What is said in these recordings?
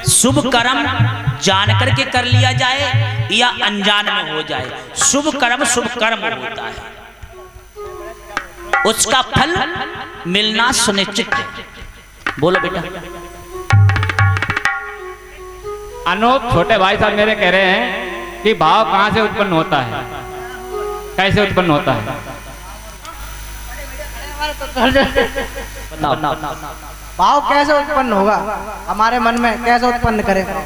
शुभ कर्म जान करके कर लिया जाए या अनजान में हो जाए, शुभ कर्म होता है, उसका फल मिलना सुनिश्चित है। बोलो बेटा। अनूप छोटे भाई साहब मेरे कह रहे हैं कि भाव कहाँ से उत्पन्न होता है, कैसे उत्पन्न होता है? भाव कैसे उत्पन्न होगा, हमारे मन में कैसे उत्पन्न करेगा?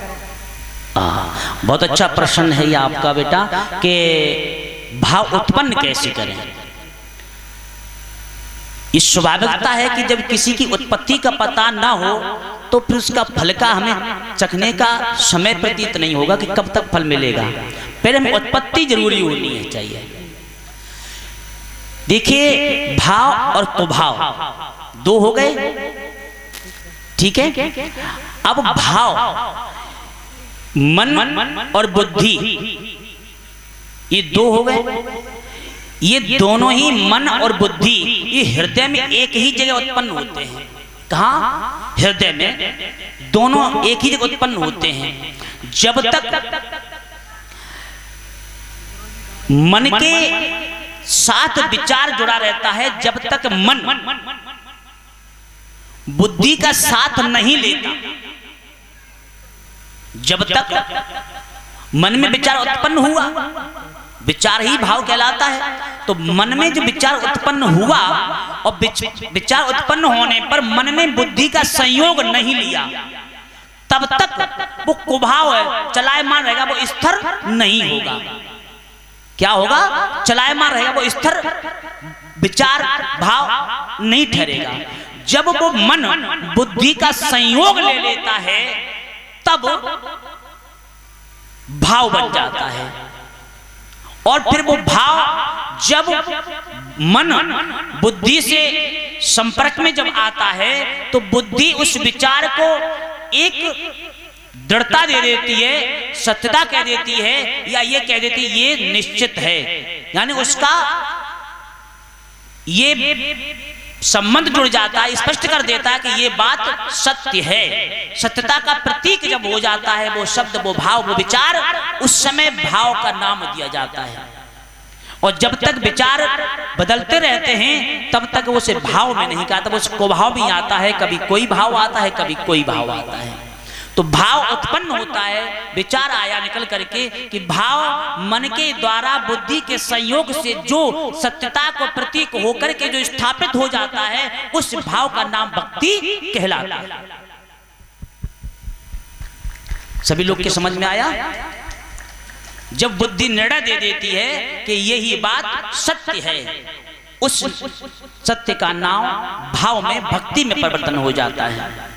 बहुत अच्छा प्रश्न है ये आपका बेटा कि भाव उत्पन्न कैसे करें। ये स्वाभाविकता है कि जब किसी की उत्पत्ति का पता ना हो तो फिर उसका फल का हमें चखने का समय प्रतीत नहीं होगा कि कब तक फल मिलेगा। पहले हमें उत्पत्ति जरूरी होनी है चाहिए। देखिए भाव और कुभाव दो हो गए, ठीक है। अब भाव मन और बुद्धि ये दो हो गए। ये दोनों ही मन और बुद्धि ये हृदय में एक ही जगह उत्पन्न होते हैं। कहाँ? हृदय में दोनों एक ही जगह उत्पन्न होते हैं। जब तक मन के साथ विचार जुड़ा रहता है, जब तक मन बुद्धि का साथ नहीं लेता, जब तक मन में विचार उत्पन्न हुआ, विचार ही भाव कहलाता है। तो मन में जो विचार उत्पन्न हुआ और विचार उत्पन्न होने पर मन ने बुद्धि का संयोग नहीं लिया, तब तक वो कुभाव है, चलायमान रहेगा, वो स्थिर नहीं होगा। क्या होगा? चलायमान रहेगा, वो स्थिर विचार भाव नहीं ठहरेगा। जब वो मन बुद्धि का संयोग ले लेता है तब भाव बन जाता है। और फिर वो भाव जब मन बुद्धि से संपर्क में जब आता है तो बुद्धि उस विचार को एक दृढ़ता दे देती है, सत्यता कह देती है, या ये कह देती है ये निश्चित है। यानी उसका ये संबंध जुड़ जाता है, स्पष्ट कर देता है कि ये बात सत्य है। सत्यता का प्रतीक जब हो जाता है वो शब्द, वो भाव, वो विचार, उस समय भाव का नाम दिया जाता है। और जब तक विचार बदलते रहते हैं तब तक वो उसे भाव में नहीं कहता, वो उसे कुभाव भी आता है, कभी कोई भाव आता है, कभी कोई भाव आता है। तो भाव उत्पन्न होता है, विचार आया निकल करके कि भाव मन के द्वारा बुद्धि के संयोग से जो सत्यता को प्रतीक होकर के जो स्थापित हो जाता है, उस भाव का नाम भक्ति कहलाता है। सभी लोग के समझ में आया? जब बुद्धि निर्णय दे देती है कि यही बात सत्य है, उस सत्य का नाम भाव में, भक्ति में परिवर्तन हो जाता है।